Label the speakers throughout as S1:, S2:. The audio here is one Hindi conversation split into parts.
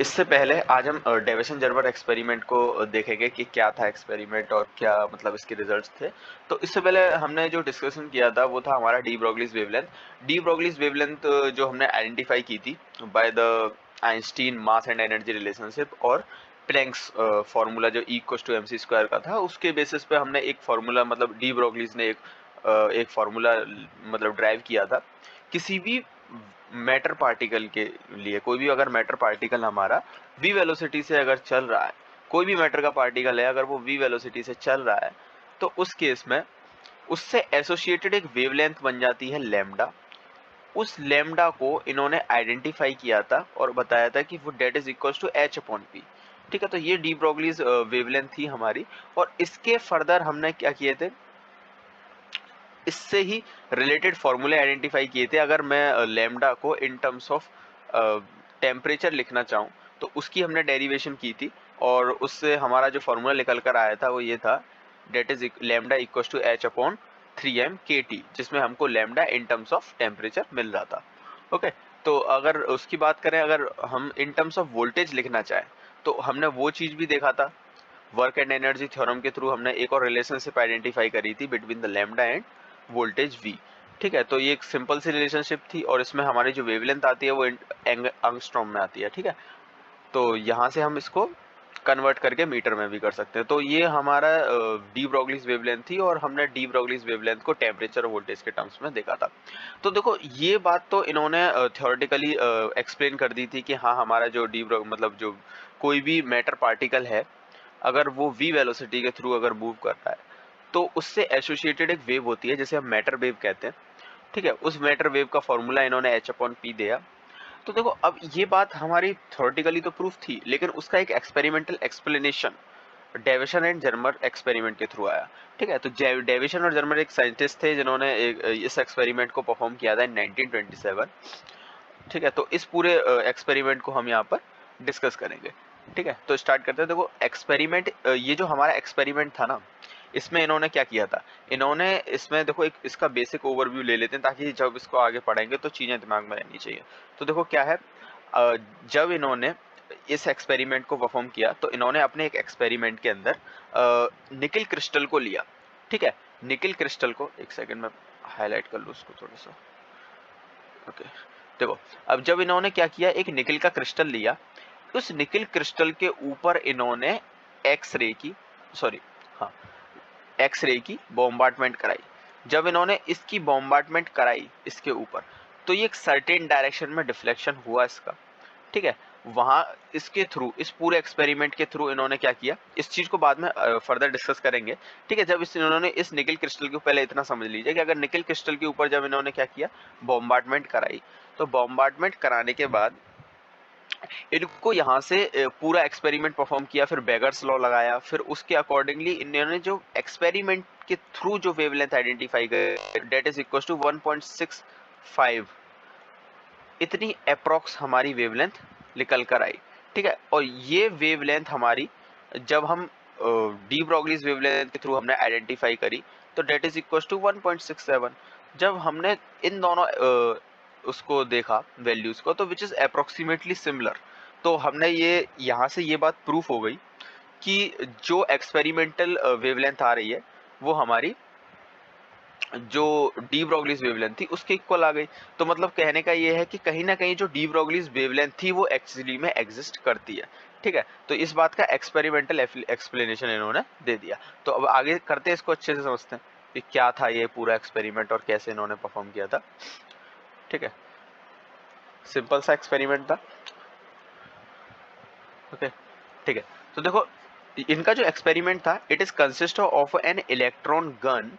S1: इससे पहले आज हम डेविसन जर्मर एक्सपेरिमेंट को देखेंगे कि क्या था एक्सपेरिमेंट और क्या मतलब इसके रिजल्ट्स थे। तो इससे पहले हमने जो डिस्कशन किया था वो था हमारा de Broglie's wavelength. De Broglie's wavelength जो हमने आइडेंटिफाई की थी by the Einstein mass and energy relationship और प्लैंक्स फार्मूला जो E equals to mc square का था, उसके बेसिस पे हमने एक फार्मूला मतलब डी ब्रोगलीज ने एक फार्मूला मतलब ड्राइव किया था। किसी भी मैटर पार्टिकल के लिए, कोई भी अगर मैटर पार्टिकल हमारा v वेलोसिटी से अगर चल रहा है, कोई भी मैटर का पार्टिकल है अगर वो v वेलोसिटी से चल रहा है, तो उस केस में उससे एसोसिएटेड एक वेवलेंथ बन जाती है लैम्डा। उस लैम्डा को इन्होंने आइडेंटिफाई किया था और बताया था कि वो that is equals to H upon P. ठीक है, तो ये डी ब्रोगलीज वेवलेंथ थी हमारी। और इसके फर्दर हमने क्या किए थे, इससे ही रिलेटेड फॉर्मूले आइडेंटिफाई किए थे। अगर मैं लैम्डा को इन टर्म्स ऑफ टेम्परेचर लिखना चाहूँ तो उसकी हमने डेरिवेशन की थी, और उससे हमारा जो फॉर्मूला निकल कर आया था वो ये था, that is lambda equals to H upon 3m KT, जिसमें हमको lambda in terms of temperature मिल रहा था। ओके, तो अगर उसकी बात करें, अगर हम इन टर्म्स ऑफ वोल्टेज लिखना चाहें तो हमने वो चीज भी देखा था। वर्क एंड एनर्जी थ्योरम के थ्रू हमने एक और रिलेशनशिप आइडेंटिफाई करी थी between the lambda end voltage V। ठीक है, तो ये एक सिंपल सी रिलेशनशिप थी और इसमें हमारी जो वेवलेंथ आती है वो एंगस्ट्रॉम में आती है। ठीक है, तो यहाँ से हम इसको कन्वर्ट करके मीटर में भी कर सकते हैं। तो ये हमारा डी ब्रोगलीज वेवलेंथ थी और हमने डी ब्रोगलीज वेवलेंथ को टेम्परेचर और वोल्टेज के टर्म्स में देखा था। तो देखो, ये बात तो इन्होंने थ्योरेटिकली एक्सप्लेन कर दी थी कि हाँ, हमारा जो मतलब जो कोई भी मैटर पार्टिकल है, अगर वो v वेलोसिटी के थ्रू अगर मूव कर रहा है तो उससे एसोसिएटेड एक वेव होती है जिसे हम मैटर वेव कहते हैं। ठीक है, उस मैटर वेव का फॉर्मूला इन्होंने h अपॉन पी दिया। तो देखो, अब ये बात हमारी थ्योरेटिकली तो प्रूफ थी, लेकिन उसका एक experimental explanation Davisson and Germer experiment के थ्रू आया। ठीक है, तो डेविसन और जर्मर एक साइंटिस्ट थे जिन्होंने इस एक्सपेरिमेंट को परफॉर्म किया था इन 1927। ठीक है, तो इस पूरे एक्सपेरिमेंट को हम यहाँ पर डिस्कस करेंगे। ठीक है, तो स्टार्ट करते हैं। देखो, एक्सपेरिमेंट, ये जो हमारा एक्सपेरिमेंट था ना, इसमें इन्होंने क्या किया था, इन्होंने इसमें देखो एक इसका बेसिक ओवरव्यू ले लेते हैं ताकि जब इसको आगे पढ़ेंगे तो चीजें दिमाग में रहनी चाहिए। तो देखो क्या है, जब इन्होंने इस एक्सपेरिमेंट को परफॉर्म किया तो इन्होंने अपने एक एक्सपेरिमेंट के अंदर निकिल क्रिस्टल को लिया। ठीक है, निकिल क्रिस्टल को, एक सेकंड में हाईलाइट कर लूँ उसको थोड़ा सा। ओके, देखो, अब जब इन्होंने क्या किया, एक निकिल का क्रिस्टल लिया, उस निकिल क्रिस्टल के ऊपर इन्होंने एक्स रे की, सॉरी, हाँ, एक्स रे की बॉम्बार्डमेंट कराई। जब इन्होंने इसकी बॉम्बार्डमेंट कराई इसके ऊपर, तो ये एक सर्टेन डायरेक्शन में डिफ्लेक्शन हुआ इसका। ठीक है, वहां इसके थ्रू, इस पूरे एक्सपेरिमेंट के थ्रू इन्होंने क्या किया, इस चीज को बाद में फर्दर डिस्कस करेंगे। ठीक है, जब इन्होंने इस निकल क्रिस्टल को, पहले इतना समझ लीजिए कि अगर निकल क्रिस्टल के ऊपर जब इन्होंने क्या किया, बॉम्बार्डमेंट कराई, तो बॉम्बार्डमेंट कराने के बाद इनको यहाँ से पूरा एक्सपेरिमेंट परफॉर्म किया, फिर बेगर्स लॉ लगाया, फिर उसके अकॉर्डिंगली इन्होंने जो एक्सपेरिमेंट के थ्रू जो वेवलेंथ आइडेंटिफाई करी, डेट इज इक्वल टू 1.65, इतनी अप्रोक्स हमारी वेवलेंथ निकल कर आई। ठीक है, और ये वेवलेंथ हमारी जब हम डी ब्रोगलीज वेवलेंथ के थ्रू हमने आइडेंटिफाई करी, तो डेट इज इक्वल टू 1.67। जब हमने इन दोनों उसको देखा वैल्यूज को, तो विच इज अप्रोक्सीमेटली सिमिलर। तो हमने ये यहाँ से ये बात प्रूफ हो गई कि जो एक्सपेरिमेंटल वेवलेंथ आ रही है वो हमारी जो डी ब्रोगलीज वेवलेंथ थी उसके इक्वल आ गई। तो मतलब कहने का ये है कि कहीं ना कहीं जो डी ब्रोगलीज वेवलेंथ थी वो एक्चुअली में एग्जिस्ट करती है। ठीक है, तो इस बात का एक्सपेरिमेंटल एक्सप्लेनेशन इन्होंने दे दिया। तो अब आगे करते हैं, इसको अच्छे से समझते हैं कि क्या था ये पूरा एक्सपेरिमेंट और कैसे इन्होंने परफॉर्म किया था। ठीक है, सिंपल सा एक्सपेरिमेंट था। ओके, ठीक है, तो देखो, इनका जो एक्सपेरिमेंट था, it is consist of an electron gun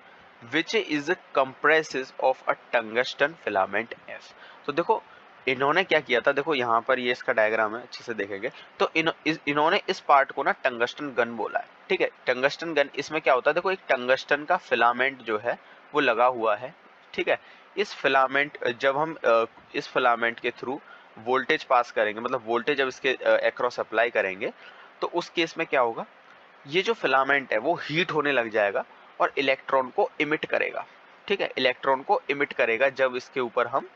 S1: which is compresses of a tungsten filament F. तो देखो, इन्होंने क्या किया था, देखो यहाँ पर ये इसका डायग्राम है, अच्छे से देखेंगे तो इन्होंने इस पार्ट को ना टंगस्टन गन बोला है। ठीक है, टंगस्टन गन, इसमें क्या होता है, देखो एक टंगस्टन का फिलामेंट जो है वो लगा हुआ है। ठीक है, इस फिलामेंट, जब हम इस फिलामेंट के थ्रू वोल्टेज पास करेंगे, मतलब वोल्टेज जब इसके अक्रॉस अप्लाई करेंगे, तो उस केस में क्या होगा, ये जो फिलामेंट है वो हीट होने लग जाएगा और इलेक्ट्रॉन को इमिट करेगा। ठीक है, इलेक्ट्रॉन को इमिट करेगा जब इसके ऊपर हम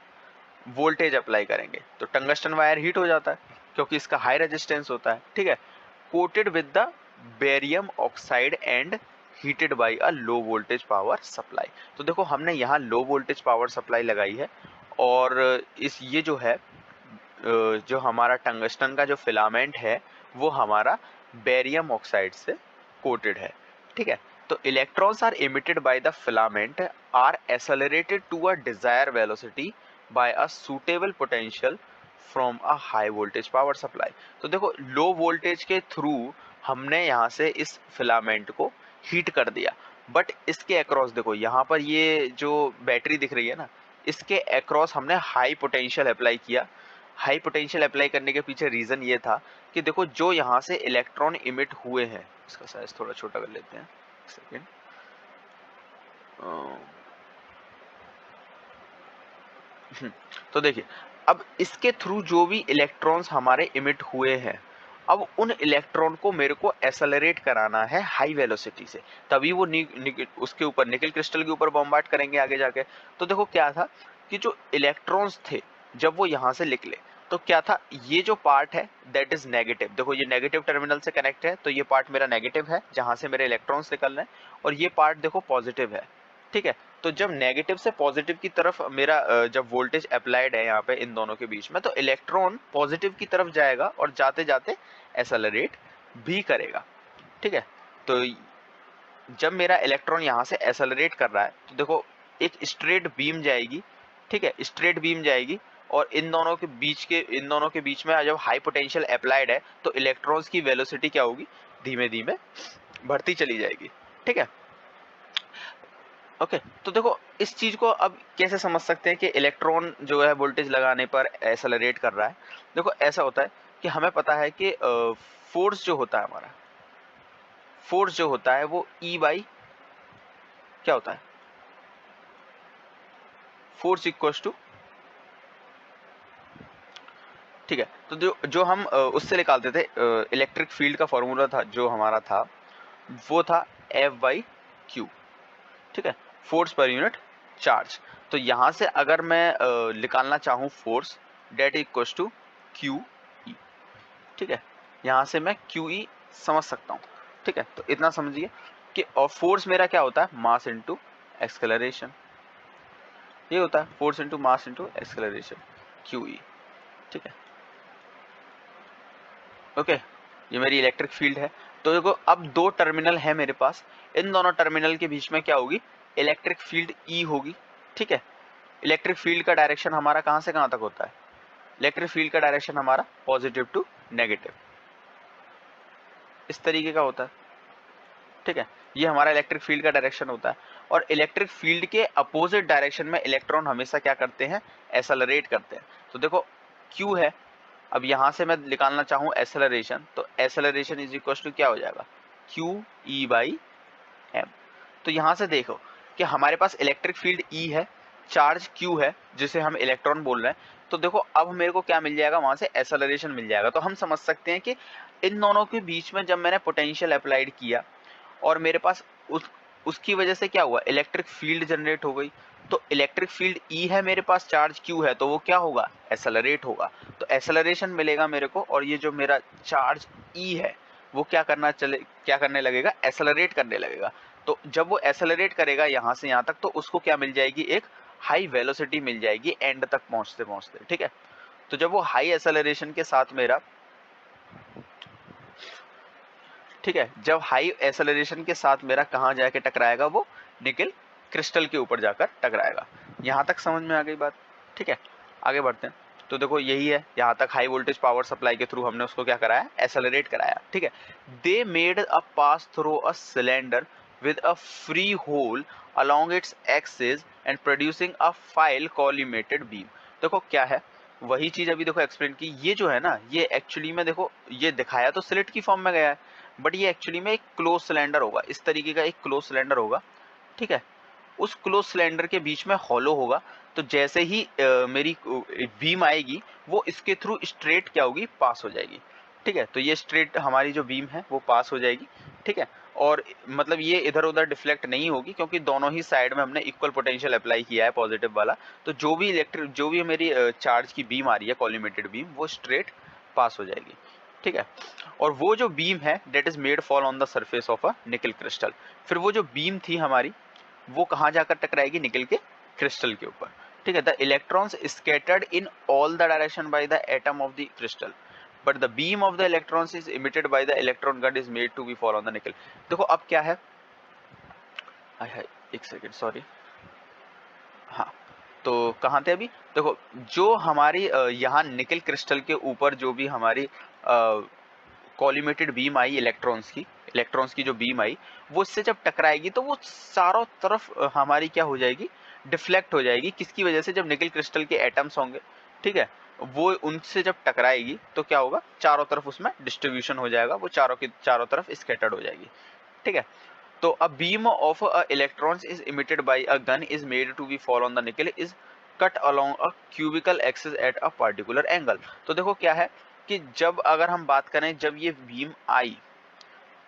S1: वोल्टेज अप्लाई करेंगे, तो टंगस्टन वायर हीट हो जाता है। क्योंकि इसका हाई रेजिस्टेंस होता है, ठीक है। Coated with the barium oxide and heated bye a low voltage power supply. तो देखो हमने यहाँ लो वोल्टेज पावर सप्लाई लगाई है, और इस ये जो है जो हमारा टंगस्टन का जो फिलामेंट है वो हमारा बेरियम ऑक्साइड से कोटेड है, ठीक है। तो electrons are emitted by the filament are accelerated to a desire velocity by a suitable potential from a high voltage power supply. तो देखो लो वोल्टेज के थ्रू हमने यहाँ से इस फिलामेंट को हीट कर दिया, बट इसके अक्रॉस देखो यहाँ पर ये जो बैटरी दिख रही है ना, इसके अक्रॉस हमने हाई पोटेंशियल अप्लाई किया। हाई पोटेंशियल अप्लाई करने के पीछे रीजन ये था कि देखो जो यहाँ से इलेक्ट्रॉन इमिट हुए हैं, इसका साइज थोड़ा छोटा कर लेते हैं, एक सेकेंड। तो देखिए अब इसके थ्रू जो भी इलेक्ट्रॉन्स हमारे इमिट हुए हैं, अब उन इलेक्ट्रॉन को मेरे को एक्सेलरेट कराना है हाई वेलोसिटी से, तभी वो उसके ऊपर निकल क्रिस्टल के ऊपर बॉम्बार्ड करेंगे आगे जाके। तो देखो क्या था कि जो इलेक्ट्रॉन्स थे जब वो यहाँ से निकले तो क्या था, ये जो पार्ट है दैट इज नेगेटिव, देखो ये नेगेटिव टर्मिनल से कनेक्ट है, तो ये पार्ट मेरा नेगेटिव है जहां से मेरे इलेक्ट्रॉन्स निकल रहे हैं, और ये पार्ट देखो पॉजिटिव है, ठीक है। तो जब नेगेटिव से पॉजिटिव की तरफ मेरा जब वोल्टेज अप्लाइड है यहाँ पे इन दोनों के बीच में, तो इलेक्ट्रॉन पॉजिटिव की तरफ जाएगा और जाते जाते एक्सेलरेट भी करेगा, ठीक है। तो जब मेरा इलेक्ट्रॉन यहाँ से एक्सेलरेट कर रहा है तो देखो एक स्ट्रेट बीम जाएगी, ठीक है, स्ट्रेट बीम जाएगी, और इन दोनों के बीच में जब हाई पोटेंशियल अप्लाइड है तो इलेक्ट्रॉन्स की वेलोसिटी क्या होगी, धीमे धीमे बढ़ती चली जाएगी, ठीक है। ओके तो देखो इस चीज को अब कैसे समझ सकते हैं कि इलेक्ट्रॉन जो है वोल्टेज लगाने पर एक्सेलरेट कर रहा है। देखो ऐसा होता है कि हमें पता है कि फोर्स जो होता है हमारा, फोर्स जो होता है वो E बाई क्या होता है, फोर्स इक्वल्स टू, ठीक है। तो जो हम उससे निकालते थे इलेक्ट्रिक फील्ड का फॉर्मूला था जो हमारा था, वो था F बाई क्यू, ठीक है, फोर्स पर यूनिट चार्ज। तो यहां से अगर मैं निकालना चाहूं force, that equals to q e, ठीक है, यहां से मैं क्यू ई समझ सकता हूं, ठीक है। तो इतना समझिए कि और फोर्स मेरा क्या होता है, मास इनटू एक्सेलरेशन, ये होता है force into mass into acceleration, Q e, ठीक है। ओके ये मेरी इलेक्ट्रिक फील्ड है। तो देखो अब दो टर्मिनल है मेरे पास, इन दोनों टर्मिनल के बीच में क्या होगी, इलेक्ट्रिक फील्ड ई होगी, ठीक है। इलेक्ट्रिक फील्ड का डायरेक्शन हमारा कहां से कहां तक होता है, इलेक्ट्रिक फील्ड का डायरेक्शन हमारा पॉजिटिव टू नेगेटिव, इस तरीके का होता है, ठीक है। ये हमारा इलेक्ट्रिक फील्ड का डायरेक्शन होता है, और इलेक्ट्रिक फील्ड के अपोजिट डायरेक्शन में इलेक्ट्रॉन हमेशा क्या करते हैं, एक्सेलरेट करते हैं। तो देखो क्यू है, अब यहां से मैं निकालना चाहूं एक्सेलरेशन, तो एक्सेलरेशन इज इक्वल टू क्या हो जाएगा, क्यू ई बाई एम। तो यहां से देखो कि हमारे पास इलेक्ट्रिक फील्ड ई है, चार्ज क्यू है जिसे हम इलेक्ट्रॉन बोल रहे हैं, तो देखो अब मेरे को क्या मिल जाएगा, वहां से एक्सेलरेशन मिल जाएगा। तो हम समझ सकते हैं कि इन दोनों के बीच में जब मैंने पोटेंशियल अप्लाइड किया और मेरे पास उसकी वजह से क्या हुआ, इलेक्ट्रिक फील्ड जनरेट हो गई। तो इलेक्ट्रिक फील्ड ई है मेरे पास, चार्ज क्यू है, तो वो क्या होगा, एक्सेलरेट होगा, तो एक्सेलरेशन मिलेगा मेरे को। और ये जो मेरा चार्ज ई है वो क्या करने लगेगा, एक्सेलरेट करने लगेगा। तो जब वो एक्सेलरेट करेगा यहाँ से यहाँ तक, तो उसको क्या मिल जाएगी, एक हाई वेलोसिटी मिल जाएगी एंड तक पहुंचते पहुंचते, ठीक है। तो जब वो हाई एक्सेलरेशन के साथ मेरा, ठीक है, जब हाई एक्सेलरेशन के साथ मेरा कहाँ जाके टकराएगा, वो निकल क्रिस्टल के ऊपर जाकर टकराएगा। यहाँ तक समझ में आ गई बात, ठीक है। आगे बढ़ते हैं। तो देखो यही है, यहाँ तक हाई वोल्टेज पावर सप्लाई के थ्रू हमने उसको क्या कराया, एक्सेलरेट कराया, ठीक है। They made a pass through a cylinder with a free hole along its axis and producing a file collimated beam। देखो क्या है, वही चीज अभी देखो एक्सप्लेन की, ये जो है ना, ये एक्चुअली में देखो ये दिखाया तो स्लिट की फॉर्म में गया है, बट ये एक्चुअली में एक क्लोज सिलेंडर होगा, इस तरीके का एक क्लोज सिलेंडर होगा, ठीक है। उस क्लोज सिलेंडर के बीच में हॉलो होगा, तो जैसे ही मेरी बीम आएगी वो इसके थ्रू स्ट्रेट क्या होगी, पास हो जाएगी, ठीक है। तो ये स्ट्रेट हमारी जो बीम है वो पास हो जाएगी, ठीक है। और मतलब ये इधर उधर डिफ्लेक्ट नहीं होगी, क्योंकि दोनों ही साइड में हमने इक्वल पोटेंशियल अप्लाई किया है, पॉजिटिव वाला। तो जो भी मेरी चार्ज की बीम आ रही है, कॉलिमेटेड बीम, वो स्ट्रेट पास हो जाएगी, ठीक है। और वो जो बीम है that is made fall on the surface of a nickel crystal, फिर वो जो बीम थी हमारी वो कहाँ जाकर टकराएगी, निकल के क्रिस्टल के ऊपर, ठीक है। The electrons scattered in all the direction by the atom of the crystal, but the beam of the electrons is emitted by the electron gun is made to be fall on the nickel. देखो अब क्या है, एक सेकेंड सॉरी, हाँ तो कहाँ थे अभी, देखो जो हमारी यहाँ निकल क्रिस्टल के ऊपर जो भी हमारी कॉलिमेटेड बीम आई इलेक्ट्रॉन्स की जो बीम आई, वो इससे जब टकराएगी तो वो चारों तरफ हमारी क्या हो जाएगी, डिफ्लेक्ट हो जाएगी। किसकी वजह से, जब निकल क्रिस्टल के एटम्स होंगे, ठीक है, वो उनसे जब टकराएगी तो क्या होगा, चारों तरफ उसमें डिस्ट्रीब्यूशन हो जाएगा, वो चारों की चारों तरफ स्कैटर्ड हो जाएगी, ठीक है। तो a beam of a electrons is emitted by a gun is made to be fall on the nickel is cut along a cubical axis at a particular angle. तो देखो क्या है कि जब अगर हम बात करें, जब ये बीम आई,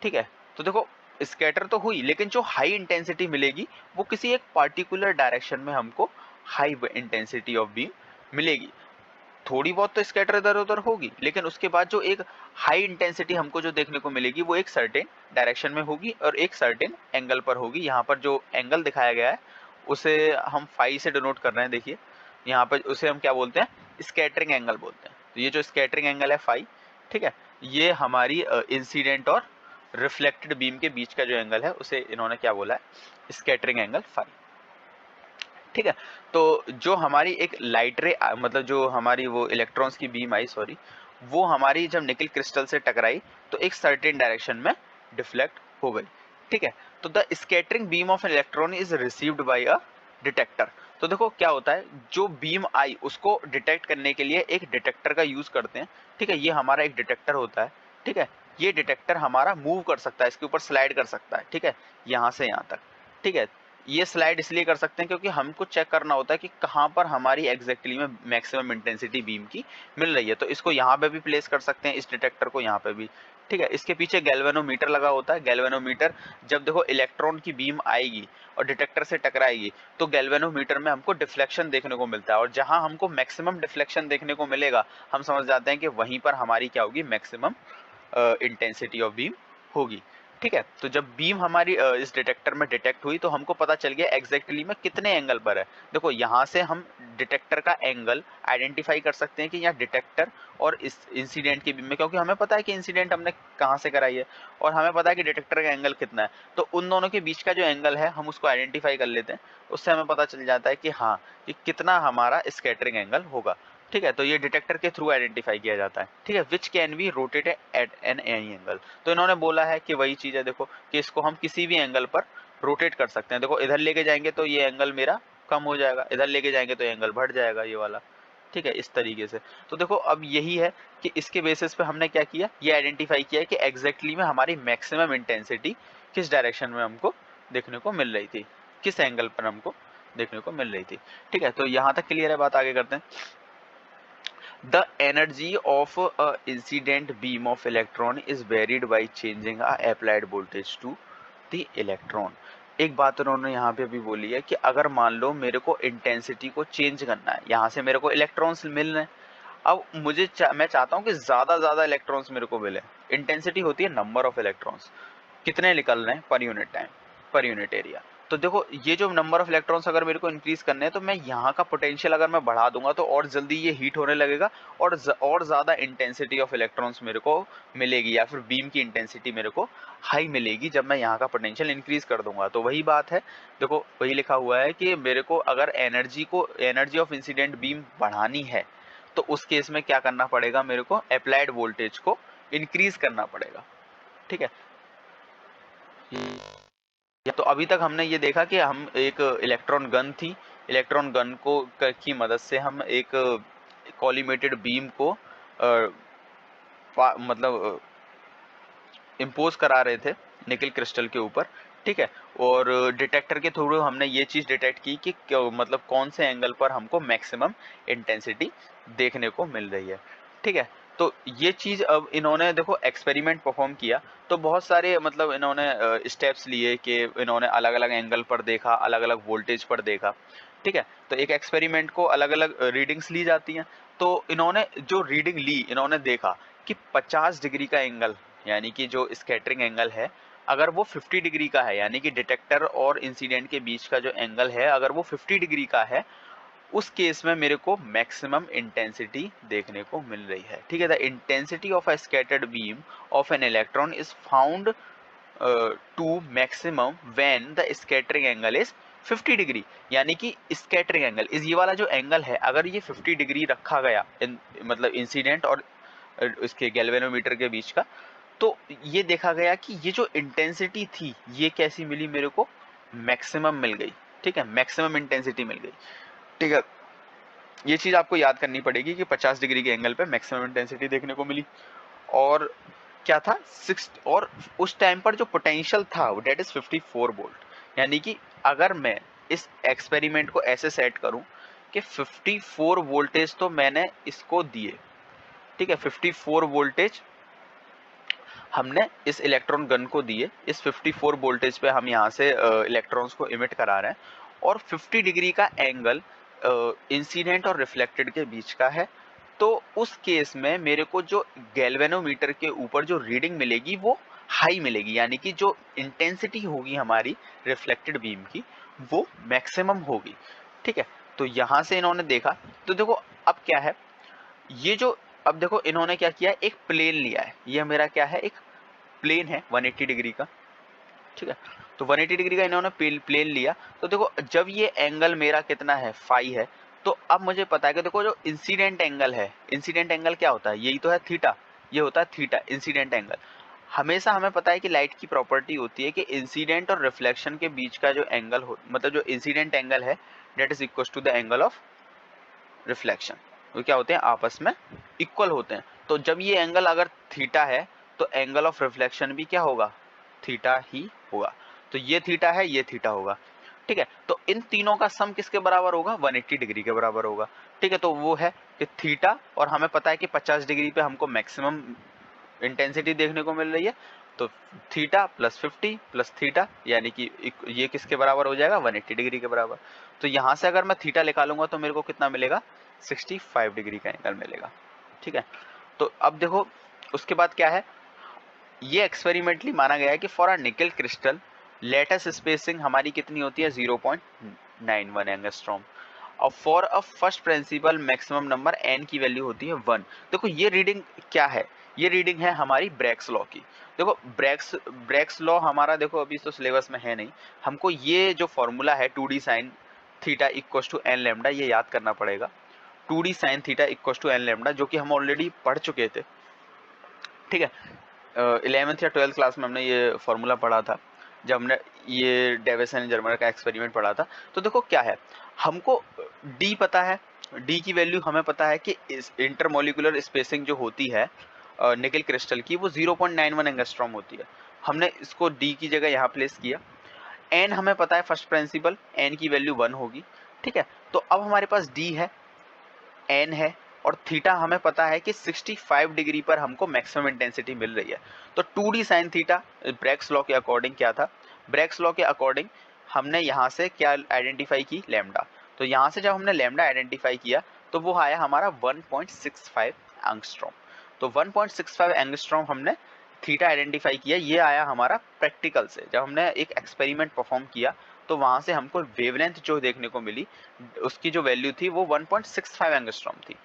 S1: ठीक है, तो देखो स्कैटर तो हुई, लेकिन जो हाई इंटेंसिटी मिलेगी वो किसी एक पार्टिकुलर डायरेक्शन में हमको हाई इंटेंसिटी ऑफ बीम मिलेगी। थोड़ी बहुत तो स्कैटर इधर उधर होगी, लेकिन उसके बाद जो एक हाई इंटेंसिटी हमको जो देखने को मिलेगी वो एक सर्टेन डायरेक्शन में होगी और एक सर्टेन एंगल पर होगी। यहाँ पर जो एंगल दिखाया गया है उसे हम फाई से डिनोट कर रहे हैं, देखिए यहाँ पर उसे हम क्या बोलते हैं, स्कैटरिंग एंगल बोलते हैं। तो ये जो स्कैटरिंग एंगल है फाई, ठीक है, ये हमारी इंसिडेंट और रिफ्लेक्टेड बीम के बीच का जो एंगल है उसे इन्होंने क्या बोला है, स्कैटरिंग एंगल फाई, ठीक है। तो जो हमारी एक लाइट रे मतलब जो हमारी वो इलेक्ट्रॉन्स की बीम आई सॉरी, वो हमारी जब निकल क्रिस्टल से टकराई तो एक सर्टेन डायरेक्शन में डिफ्लेक्ट हो गई, ठीक है। तो the scattering beam of electron is received by a detector. तो देखो क्या होता है, जो बीम आई उसको डिटेक्ट करने के लिए एक डिटेक्टर का यूज करते हैं, ठीक है। ये हमारा एक डिटेक्टर होता है, ठीक है। ये डिटेक्टर हमारा मूव कर सकता है, इसके ऊपर स्लाइड कर सकता है, ठीक है, यहाँ से यहाँ तक, ठीक है। ये स्लाइड इसलिए कर सकते हैं क्योंकि हमको चेक करना होता है कि कहाँ पर हमारी एग्जैक्टली में मैक्सिमम इंटेंसिटी बीम की मिल रही है। तो इसको यहाँ पे भी प्लेस कर सकते हैं, इस डिटेक्टर को यहाँ पे भी, ठीक है। इसके पीछे गैल्वेनोमीटर लगा होता है। गैल्वेनोमीटर जब देखो इलेक्ट्रॉन की बीम आएगी और डिटेक्टर से टकराएगी तो गैल्वेनोमीटर में हमको डिफ्लेक्शन देखने को मिलता है, और जहां हमको मैक्सिमम डिफ्लेक्शन देखने को मिलेगा हम समझ जाते हैं कि वहीं पर हमारी क्या होगी, मैक्सिमम इंटेंसिटी ऑफ बीम होगी, ठीक है। तो जब बीम हमारी इस डिटेक्टर में डिटेक्ट हुई तो हमको पता चल गया एग्जैक्टली में कितने एंगल पर है। देखो यहाँ से हम डिटेक्टर का एंगल आइडेंटिफाई कर सकते हैं कि यहाँ डिटेक्टर और इस इंसिडेंट के बीम में, क्योंकि हमें पता है कि इंसिडेंट हमने कहाँ से कराई है और हमें पता है कि डिटेक्टर का एंगल कितना है, तो उन दोनों के बीच का जो एंगल है हम उसको आइडेंटिफाई कर लेते हैं। उससे हमें पता चल जाता है कि हाँ, कि कितना हमारा स्कैटरिंग एंगल होगा, ठीक है। तो ये डिटेक्टर के थ्रू आइडेंटिफाई किया जाता है, ठीक है, which can be rotated eight an any angle. तो इन्होंने बोला है कि वही चीज है, देखो कि इसको हम किसी भी एंगल पर रोटेट कर सकते हैं। देखो इधर लेके जाएंगे तो ये एंगल मेरा कम हो जाएगा, इधर लेके जाएंगे तो एंगल बढ़ जाएगा ये वाला, ठीक है, इस तरीके से। तो देखो अब यही है कि इसके बेसिस पे हमने क्या किया, ये आइडेंटिफाई किया है कि एग्जैक्टली में हमारी मैक्सिमम इंटेंसिटी किस डायरेक्शन में हमको देखने को मिल रही थी, किस एंगल पर हमको देखने को मिल रही थी, ठीक है। तो यहाँ तक क्लियर है, बात आगे करते हैं। The energy of a incident beam of electron is varied by changing a applied voltage to the electron। एक बात उन्होंने यहाँ पे भी बोली है कि अगर मान लो मेरे को इंटेंसिटी को चेंज करना है, यहाँ से मेरे को इलेक्ट्रॉन्स मिल रहे हैं, अब मैं चाहता हूँ कि ज्यादा इलेक्ट्रॉन्स मेरे को मिले। इंटेंसिटी होती है नंबर ऑफ इलेक्ट्रॉन्स, कितने निकल रहे हैं per unit time, per unit area. तो देखो ये जो नंबर ऑफ इलेक्ट्रॉन्स अगर मेरे को इंक्रीज करने हैं तो मैं यहाँ का पोटेंशियल अगर मैं बढ़ा दूंगा तो और जल्दी ये हीट होने लगेगा और ज्यादा इंटेंसिटी ऑफ इलेक्ट्रॉन्स मेरे को मिलेगी, या फिर बीम की इंटेंसिटी मेरे को हाई मिलेगी जब मैं यहाँ का पोटेंशियल इंक्रीज कर दूंगा। तो वही बात है, देखो वही लिखा हुआ है कि मेरे को अगर एनर्जी ऑफ इंसिडेंट बीम बढ़ानी है तो उस केस में क्या करना पड़ेगा, मेरे को अप्लाइड वोल्टेज को इंक्रीज करना पड़ेगा, ठीक है। तो अभी तक हमने ये देखा कि हम एक इलेक्ट्रॉन गन थी, इलेक्ट्रॉन गन को की मदद से हम एक कॉलिमेटेड बीम को मतलब इम्पोज करा रहे थे निकल क्रिस्टल के ऊपर, ठीक है। और डिटेक्टर के थ्रू हमने ये चीज डिटेक्ट की कि मतलब कौन से एंगल पर हमको मैक्सिमम इंटेंसिटी देखने को मिल रही है, ठीक है। तो ये चीज अब इन्होंने देखो एक्सपेरिमेंट परफॉर्म किया, तो बहुत सारे मतलब इन्होंने स्टेप्स लिए कि इन्होंने अलग अलग एंगल पर देखा, अलग अलग वोल्टेज पर देखा, ठीक है। तो एक एक्सपेरिमेंट को अलग अलग रीडिंग्स ली जाती हैं, तो इन्होंने जो रीडिंग ली, इन्होंने देखा कि 50 डिग्री का एंगल, यानी कि जो स्कैटरिंग एंगल है, अगर वो 50 डिग्री का है, यानी कि डिटेक्टर और इंसिडेंट के बीच का जो एंगल है अगर वो 50 डिग्री का है, उस केस में मेरे को मैक्सिमम इंटेंसिटी देखने को मिल रही है। ठीक है, the intensity of a scattered beam of an electron is found to maximum when the scattering angle is 50 degree. यानी कि स्कैटरिंग एंगल इस ये वाला जो एंगल है, अगर ये 50 डिग्री रखा गया मतलब इंसिडेंट और इसके गैल्वेनोमीटर के बीच का, तो ये देखा गया कि ये जो इंटेंसिटी थी ये कैसी मिली मेरे को, मैक्सिमम मिल गई। ठीक है, मैक्सिमम इंटेंसिटी मिल गई। ठीक है, ये चीज आपको याद करनी पड़ेगी कि 50 डिग्री के एंगल पे मैक्सिमम इंटेंसिटी देखने को मिली। और क्या था, 6, और उस टाइम पर जो पोटेंशियल था वो डेट इज 54 वोल्ट। यानी कि अगर मैं इस एक्सपेरिमेंट को ऐसे सेट करूं कि 54 वोल्टेज तो मैंने इसको दिए, ठीक है, 54 वोल्टेज हमने इस इलेक्ट्रॉन गन को दिए, इस 54 वोल्टेज पे हम यहाँ से इलेक्ट्रॉन्स को इमिट करा रहे हैं, और 50 डिग्री का एंगल इंसिडेंट और रिफ्लेक्टेड के बीच का है, तो उस केस में मेरे को जो गैल्वेनोमीटर के ऊपर जो रीडिंग मिलेगी वो हाई मिलेगी, यानी कि जो इंटेंसिटी होगी हमारी रिफ्लेक्टेड बीम की वो मैक्सिमम होगी। ठीक है, तो यहाँ से इन्होंने देखा, तो देखो अब क्या है, ये जो अब देखो इन्होंने क्या किया, एक प्लेन लिया है, ये मेरा क्या है, एक प्लेन है 180 डिग्री का। ठीक है, तो 180 डिग्री का इन्होंने प्लेन लिया, तो देखो जब ये एंगल मेरा कितना है, फाई है, तो अब मुझे पता है कि देखो जो इंसिडेंट एंगल है, इंसिडेंट एंगल क्या होता है, यही तो है थीटा, ये होता है थीटा इंसिडेंट एंगल। हमेशा हमें पता है कि लाइट की प्रॉपर्टी होती है कि इंसिडेंट और रिफ्लेक्शन के बीच का जो एंगल हो, मतलब जो इंसिडेंट एंगल है that is equal to the angle of reflection, वो क्या होते हैं, आपस में इक्वल होते हैं। तो जब ये एंगल अगर थीटा है तो एंगल ऑफ रिफ्लेक्शन भी क्या होगा, थीटा ही होगा। तो ये थीटा है, ये थीटा होगा। ठीक है, तो इन तीनों का सम किसके बराबर होगा, 180 डिग्री के बराबर होगा। ठीक है, तो वो है कि थीटा, और हमें पता है कि 50 डिग्री पे हमको मैक्सिमम इंटेंसिटी देखने को मिल रही है, तो थीटा प्लस 50 प्लस थीटा, यानी कि ये किसके बराबर हो जाएगा, 180 डिग्री के बराबर। तो यहाँ से अगर मैं थीटा निकालूंगा तो मेरे को कितना मिलेगा, 65 डिग्री का एंगल मिलेगा। ठीक है, तो अब देखो उसके बाद क्या है, ये एक्सपेरिमेंटली माना गया है कि for a nickel crystal latest spacing हमारी कितनी होती है, 0.91 एंगस्ट्रॉम, और for a first principal maximum number n की वैल्यू होती है 1। देखो ये रीडिंग क्या है, ये रीडिंग है हमारी ब्रैग्स लॉ की। देखो ब्रैग्स लॉ हमारा, देखो अभी तो सिलेबस में है नहीं, हमको ये जो फॉर्मूला है 2d sine theta equals to n lambda, ये याद करना पड़ेगा। 2d sine theta equals to n lambda, जो कि हम ऑलरेडी पढ़ चुके थे। ठीक है, 11th या 12th क्लास में हमने ये फॉर्मूला पढ़ा था, जब हमने ये डेविस एंड जर्मर का एक्सपेरिमेंट पढ़ा था। तो देखो क्या है, हमको डी पता है, डी की वैल्यू हमें पता है कि इस इंटरमोलिकुलर स्पेसिंग जो होती है निकल क्रिस्टल की, वो 0.91 एंगस्ट्रॉम होती है। हमने इसको डी की जगह यहाँ प्लेस किया। एन हमें पता है फर्स्ट प्रिंसिपल, एन की वैल्यू 1 होगी। ठीक है, तो अब हमारे पास डी है, एन है, और थीटा हमें पता है कि 65 डिग्री पर हमको मैक्सिमम इंटेंसिटी मिल रही है। तो 2d sine theta Bragg's law के अकॉर्डिंग क्या था, ब्रैग्स लॉ के अकॉर्डिंग हमने यहाँ से क्या आइडेंटिफाई की, लैम्डा। तो यहाँ से जब हमने लैम्डा आइडेंटिफाई किया तो वो आया हमारा 1.65 एंगस्ट्रॉम। तो 1.65 एंगस्ट्रॉम हमने थीटा आइडेंटिफाई किया, ये आया हमारा प्रैक्टिकल से, जब हमने एक एक्सपेरिमेंट परफॉर्म किया तो वहाँ से हमको वेवलेंथ जो देखने को मिली, उसकी जो वैल्यू थी वो 1.65 एंगस्ट्रॉम थी।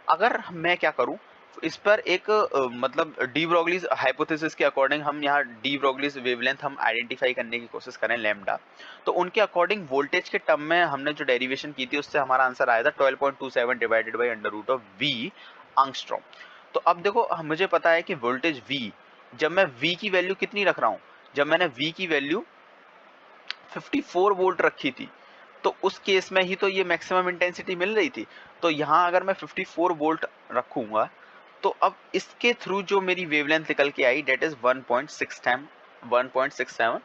S1: अगर मैं क्या करूं, इस पर एक मतलब डी ब्रोगलीज हाइपोथेसिस के अकॉर्डिंग हम यहाँ डी ब्रोगलीज वेवलेंथ हम आइडेंटिफाई करने की कोशिश करें लैम्डा, तो उनके अकॉर्डिंग वोल्टेज के टर्म में हमने जो डेरिवेशन की थी उससे हमारा आंसर आया था 12.27 divided by under root of v angstrom. तो अब देखो मुझे पता है कि वोल्टेज वी, जब मैं वी की वैल्यू कितनी रख रहा हूँ, जब मैंने वी की वैल्यू 54 वोल्ट रखी थी, तो उस केस में ही तो ये मैक्सिमम इंटेंसिटी मिल रही थी। तो यहाँ अगर मैं 54 वोल्ट रखूंगा तो अब इसके थ्रू जो मेरी वेवलेंथ निकल के आई डेट इज 1.67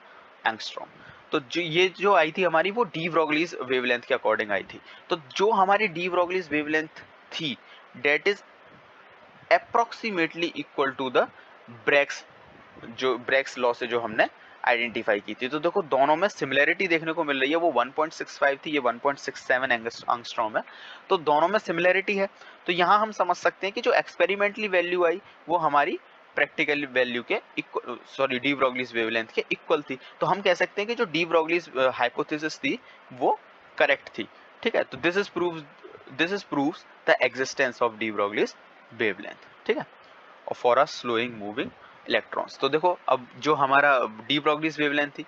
S1: एंगस्ट्रॉम। तो जो ये जो आई थी हमारी, वो डी ब्रोगलीज वेवलेंथ के अकॉर्डिंग आई थी। तो जो हमारी डी ब्रोगलीज वेवलेंथ थी that is approximately equal to the Bragg's, जो ब्रैग्स लॉ से जो हमने आइडेंटिफाई की थी। तो देखो दोनों में सिमिलरिटी देखने को मिल रही है, वो 1.65 थी, ये 1.67 एंगस्ट्रॉम है, तो दोनों में सिमिलरिटी है। तो यहाँ हम समझ सकते हैं कि जो एक्सपेरिमेंटली वैल्यू आई वो हमारी प्रैक्टिकल वैल्यू के सॉरी डी ब्रोगलीज वेवलेंथ के इक्वल थी। तो हम कह सकते हैं कि जो डी ब्रोगलीज हाइपोथेसिस थी वो करेक्ट थी। ठीक है, तो this is proves the existence of D Broglie's wavelength. ठीक है, और for a slowing moving electrons. तो देखो अब जो हमारा डी ब्रोगलीज वेवलेंथ थी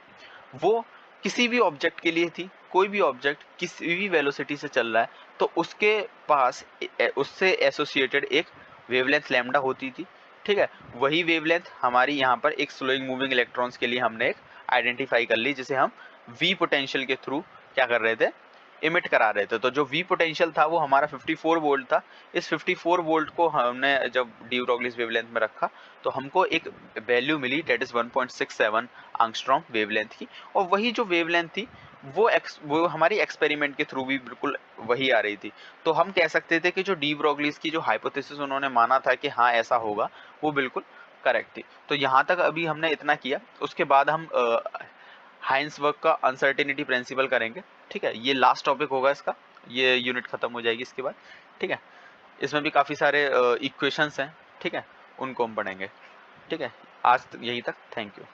S1: वो किसी भी ऑब्जेक्ट के लिए थी, कोई भी ऑब्जेक्ट किसी भी वेलोसिटी से चल रहा है तो उसके पास उससे एसोसिएटेड एक वेवलेंथ लैम्डा होती थी। ठीक है, वही वेवलेंथ हमारी यहाँ पर एक स्लोइंग मूविंग इलेक्ट्रॉन्स के लिए हमने एक आइडेंटिफाई कर ली, जिसे हम वी पोटेंशियल के थ्रू क्या कर रहे थे, इमिट करा रहे थे। तो जो वी पोटेंशियल था वो हमारा 54 वोल्ट था। इस 54 वोल्ट को हमने जब डी ब्रोगलीज वेवलेंथ में रखा तो हमको एक वैल्यू मिली डेट इज 1.67 एंगस्ट्रॉम वेवलेंथ की। और वही जो वेवलेंथ थी वो हमारी एक्सपेरिमेंट के थ्रू भी बिल्कुल वही आ रही थी। तो हम कह सकते थे कि जो डी ब्रोगलीज की जो हाइपोथेसिस उन्होंने माना था कि हाँ ऐसा होगा, वो बिल्कुल करेक्ट थी। तो यहाँ तक अभी हमने इतना किया, उसके बाद हम हाइंसबर्ग का अनसर्टेनिटी प्रिंसिपल करेंगे। ठीक है, ये लास्ट टॉपिक होगा इसका, ये यूनिट खत्म हो जाएगी इसके बाद। ठीक है, इसमें भी काफ़ी सारे इक्वेशंस हैं। ठीक है, उनको हम पढ़ेंगे। ठीक है, आज यहीं तक, थैंक यू।